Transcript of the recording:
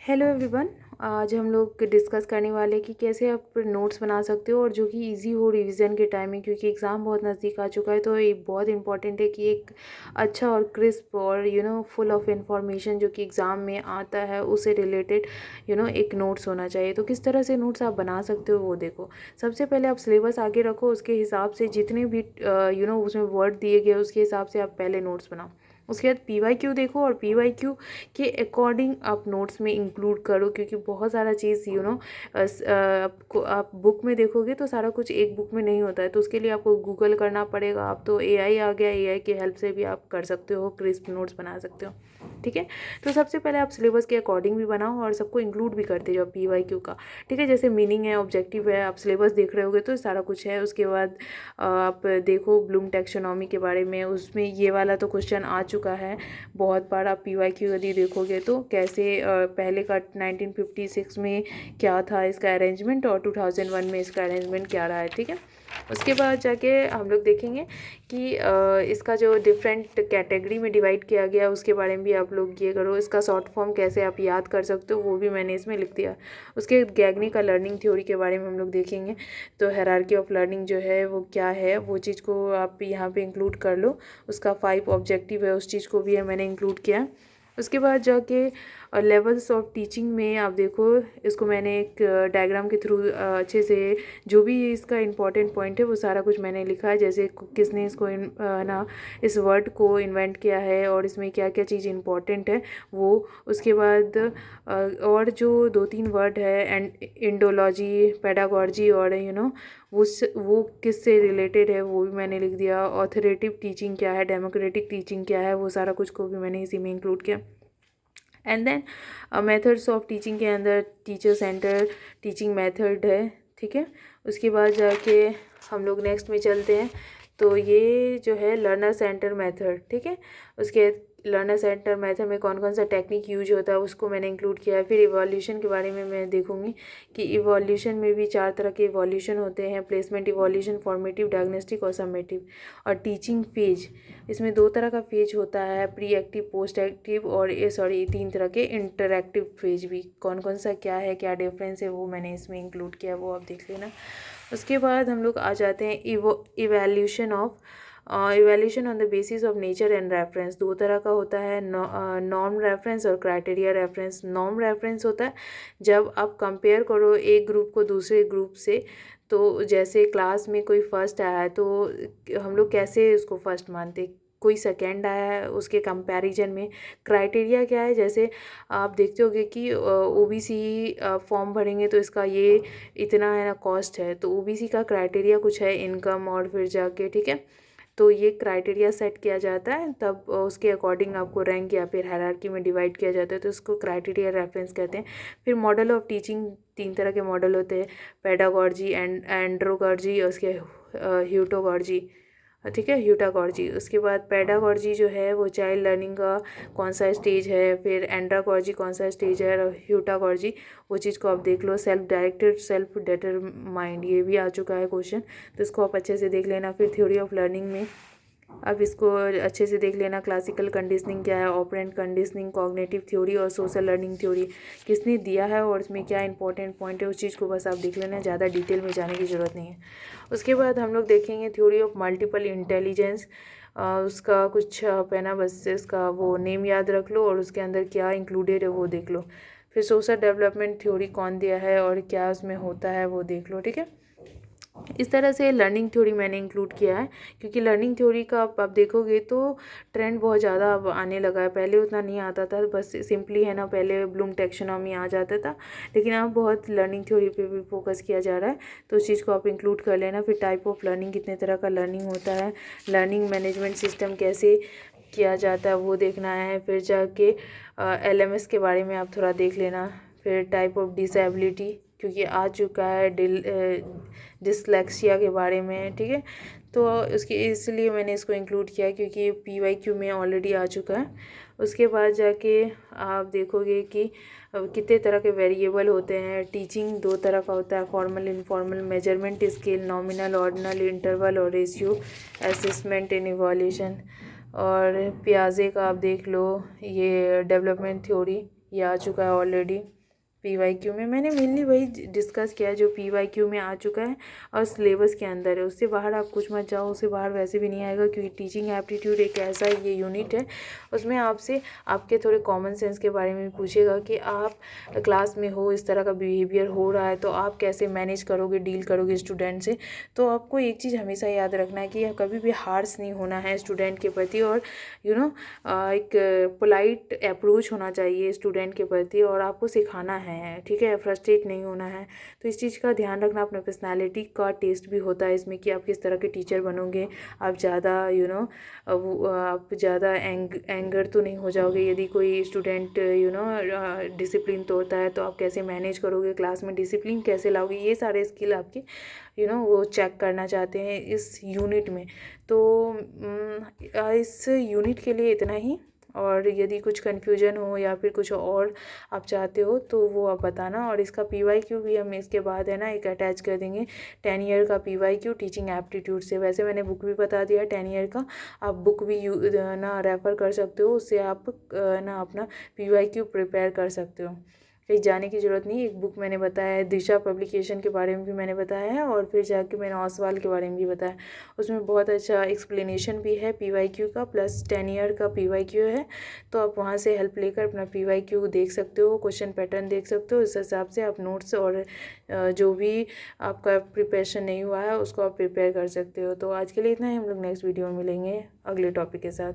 Hello everyone. आज हम लोग डिस्कस करने वाले कि कैसे आप नोट्स बना सकते हो और जो कि इजी हो रिवीजन के टाइम में, क्योंकि एग्ज़ाम बहुत नज़दीक आ चुका है। तो ये बहुत इंपॉर्टेंट है कि एक अच्छा और क्रिस्प और फुल ऑफ इंफॉर्मेशन जो कि एग्ज़ाम में आता है उससे रिलेटेड एक नोट्स होना चाहिए। तो किस तरह से नोट्स आप बना सकते हो वो देखो। सबसे पहले आप सिलेबस आगे रखो, उसके हिसाब से जितने भी उसमें वर्ड दिए गए उसके हिसाब से आप पहले नोट्स बनाओ। उसके बाद PYQ देखो और PYQ के अकॉर्डिंग आप नोट्स में इंक्लूड करो, क्योंकि बहुत सारा चीज़ आपको आप बुक में देखोगे तो सारा कुछ एक बुक में नहीं होता है। तो उसके लिए आपको गूगल करना पड़ेगा। आप तो AI आ गया, AI की हेल्प से भी आप कर सकते हो, क्रिस्प नोट्स बना सकते हो। ठीक है, तो सबसे पहले आप सिलेबस के अकॉर्डिंग भी बनाओ और सबको इंक्लूड भी करते जाओ PYQ का। ठीक है, जैसे मीनिंग है, ऑब्जेक्टिव है, आप सिलेबस देख रहे होगे तो सारा कुछ है। उसके बाद आप देखो ब्लूम टैक्सोनॉमी के बारे में, उसमें ये वाला तो क्वेश्चन आ चुका है बहुत बार। आप PYQ यदि देखोगे तो कैसे पहले का 1956 में क्या था इसका अरेंजमेंट और 2001 में इसका अरेंजमेंट क्या रहा है। ठीक है, उसके बाद जाके हम लोग देखेंगे कि इसका जो डिफरेंट कैटेगरी में डिवाइड किया गया उसके बारे में भी आप लोग ये करो। इसका शॉर्ट फॉर्म कैसे आप याद कर सकते हो वो भी मैंने इसमें लिख दिया। उसके गैगनी का लर्निंग थ्योरी के बारे में हम लोग देखेंगे। तो हायरार्की ऑफ लर्निंग जो है वो क्या है, वो चीज़ को आप यहाँ पे इंक्लूड कर लो। उसका 5 ऑब्जेक्टिव है, उस चीज़ को भी मैंने इंक्लूड किया है। उसके बाद जाके लेवल्स ऑफ टीचिंग में आप देखो, इसको मैंने एक डायग्राम के थ्रू अच्छे से जो भी इसका इम्पॉर्टेंट पॉइंट है वो सारा कुछ मैंने लिखा है। जैसे किसने इसको ना इस वर्ड को इन्वेंट किया है और इसमें क्या क्या चीज़ इम्पॉर्टेंट है वो। उसके बाद और जो 2-3 वर्ड है एंड इंडोलॉजी, पेडागॉजी और वो किससे रिलेटेड है वो भी मैंने लिख दिया। ऑथोरेटिव टीचिंग क्या है, डेमोक्रेटिक टीचिंग क्या है, वो सारा कुछ को भी मैंने इसी में इंक्लूड किया। And then methods of teaching के अंदर टीचर सेंटर टीचिंग मेथड है। ठीक है, उसके बाद जाके हम लोग नेक्स्ट में चलते हैं। तो ये जो है लर्नर सेंटर मेथड। ठीक है, उसके लर्नर सेंटर मेथड में कौन कौन सा टेक्निक यूज होता है उसको मैंने इंक्लूड किया है। फिर इवोल्यूशन के बारे में मैं देखूंगी कि इवोल्यूशन में भी 4 तरह के इवोल्यूशन होते हैं, प्लेसमेंट इवोल्यूशन, फॉर्मेटिव, डायग्नोस्टिक और समेटिव। और टीचिंग फेज, इसमें 2 तरह का फेज होता है, प्री एक्टिव, पोस्ट एक्टिव और 3 तरह के इंटरएक्टिव फेज भी। कौन कौन सा क्या है, क्या डिफरेंस है वो मैंने इसमें इंक्लूड किया, वो आप देख लेना। उसके बाद हम लोग आ जाते हैं evaluation on the basis of nature and reference. 2 तरह का होता है, नॉर्म रेफरेंस और क्राइटेरिया रेफरेंस। नॉर्म रेफरेंस होता है जब आप कंपेयर करो एक ग्रुप को दूसरे ग्रुप से। तो जैसे क्लास में कोई फर्स्ट आया है तो हम लोग कैसे उसको फर्स्ट मानते, कोई सेकेंड आया है उसके कंपैरिजन में। क्राइटेरिया क्या है, जैसे आप देखते होगे कि OBC फॉर्म भरेंगे तो इसका ये इतना है ना कॉस्ट है, तो OBC का क्राइटेरिया कुछ है इनकम और फिर जाके। ठीक है, तो ये क्राइटेरिया सेट किया जाता है, तब उसके अकॉर्डिंग आपको रैंक या फिर हायरार्की में डिवाइड किया जाता है, तो उसको क्राइटेरिया रेफरेंस कहते हैं। फिर मॉडल ऑफ टीचिंग, 3 तरह के मॉडल होते हैं, पेडागॉजी, एंड्रोगॉर्जी और उसके ह्यूटोगॉर्जी। ठीक है, ह्यूटागॉर्जी। उसके बाद पेडागॉर्जी जो है वो चाइल्ड लर्निंग का कौन सा स्टेज है, फिर एंड्रागॉर्जी कौन सा स्टेज है, और ह्यूटागॉर्जी वो चीज़ को आप देख लो। सेल्फ डायरेक्टेड, सेल्फ डिटरमाइंड, ये भी आ चुका है क्वेश्चन, तो इसको आप अच्छे से देख लेना। फिर थ्योरी ऑफ लर्निंग में अब इसको अच्छे से देख लेना, क्लासिकल कंडीशनिंग क्या है, ऑपरेंट कंडीशनिंग, कॉग्निटिव थ्योरी और सोशल लर्निंग थ्योरी किसने दिया है और इसमें क्या इंपॉर्टेंट पॉइंट है, उस चीज़ को बस आप देख लेना, ज़्यादा डिटेल में जाने की ज़रूरत नहीं है। उसके बाद हम लोग देखेंगे थ्योरी ऑफ मल्टीपल इंटेलिजेंस। उसका कुछ पहना, बस इसका वो नेम याद रख लो और उसके अंदर क्या इंक्लूडेड है वो देख लो। फिर सोशल डेवलपमेंट थ्योरी कौन दिया है और क्या उसमें होता है वो देख लो। ठीक है, इस तरह से लर्निंग थ्योरी मैंने इंक्लूड किया है, क्योंकि लर्निंग थ्योरी का आप देखोगे तो ट्रेंड बहुत ज़्यादा अब आने लगा है। पहले उतना नहीं आता था, बस सिंपली है ना, पहले ब्लूम टैक्सोनॉमी आ जाता था, लेकिन अब बहुत लर्निंग थ्योरी पे भी फोकस किया जा रहा है, तो उस चीज़ को आप इंक्लूड कर लेना। फिर टाइप ऑफ लर्निंग, कितने तरह का लर्निंग होता है, लर्निंग मैनेजमेंट सिस्टम कैसे किया जाता है वो देखना है। फिर जाके LMS के बारे में आप थोड़ा देख लेना। फिर टाइप ऑफ डिसेबिलिटी, क्योंकि आ चुका है डिसलेक्सिया के बारे में। ठीक है, तो उसके इसलिए मैंने इसको इंक्लूड किया क्योंकि PYQ में ऑलरेडी आ चुका है। उसके बाद जाके आप देखोगे कि कितने तरह के वेरिएबल होते हैं। टीचिंग 2 तरह का होता है, formal informal, measurement scale, nominal, ordinal, interval और रेशियो, असेसमेंट इन इवोल्यूशन। और पियाजे का आप देख लो, ये डेवलपमेंट थ्योरी, ये आ चुका है ऑलरेडी PYQ में। मैंने मेनली वही डिस्कस किया है जो PYQ में आ चुका है और सिलेबस के अंदर है। उससे बाहर आप कुछ मत जाओ, उससे बाहर वैसे भी नहीं आएगा, क्योंकि टीचिंग एप्टीट्यूड एक ऐसा ये यूनिट है, उसमें आपसे आपके थोड़े कॉमन सेंस के बारे में पूछेगा कि आप क्लास में हो, इस तरह का बिहेवियर हो रहा है तो आप कैसे मैनेज करोगे, डील करोगे स्टूडेंट से। तो आपको एक चीज़ हमेशा याद रखना है कि कभी भी हार्श नहीं होना है स्टूडेंट के प्रति, और एक पोलाइट अप्रोच होना चाहिए स्टूडेंट के प्रति, और आपको सिखाना है, ठीक है, फ्रस्ट्रेट नहीं होना है। तो इस चीज़ का ध्यान रखना। अपने पर्सनालिटी का टेस्ट भी होता है इसमें कि आप किस तरह के टीचर बनोगे। आप ज़्यादा आप ज़्यादा एंगर तो नहीं हो जाओगे यदि कोई स्टूडेंट डिसिप्लिन तोड़ता है, तो आप कैसे मैनेज करोगे, क्लास में डिसिप्लिन कैसे लाओगे। ये सारे स्किल आपके वो चेक करना चाहते हैं इस यूनिट में। तो इस यूनिट के लिए इतना ही, और यदि कुछ कन्फ्यूजन हो या फिर कुछ और आप चाहते हो तो वो आप बताना। और इसका PYQ भी हम इसके बाद है ना एक अटैच कर देंगे, 10 ईयर का PYQ टीचिंग एप्टीट्यूड से। वैसे मैंने बुक भी बता दिया 10 ईयर का, आप बुक भी रेफ़र कर सकते हो, उससे आप अपना PYQ प्रिपेयर कर सकते हो। कहीं जाने की ज़रूरत नहीं। एक बुक मैंने बताया है, दिशा पब्लिकेशन के बारे में भी मैंने बताया है, और फिर जाके मैंने ओसवाल के बारे में भी बताया। उसमें बहुत अच्छा एक्सप्लेनेशन भी है PYQ का, प्लस 10 ईयर का PYQ है। तो आप वहाँ से हेल्प लेकर अपना PYQ देख सकते हो, क्वेश्चन पैटर्न देख सकते हो। इस हिसाब से आप नोट्स और जो भी आपका प्रिपरेशन नहीं हुआ है उसको आप प्रिपेयर कर सकते हो। तो आज के लिए इतना ही, हम लोग नेक्स्ट वीडियो में मिलेंगे अगले टॉपिक के साथ।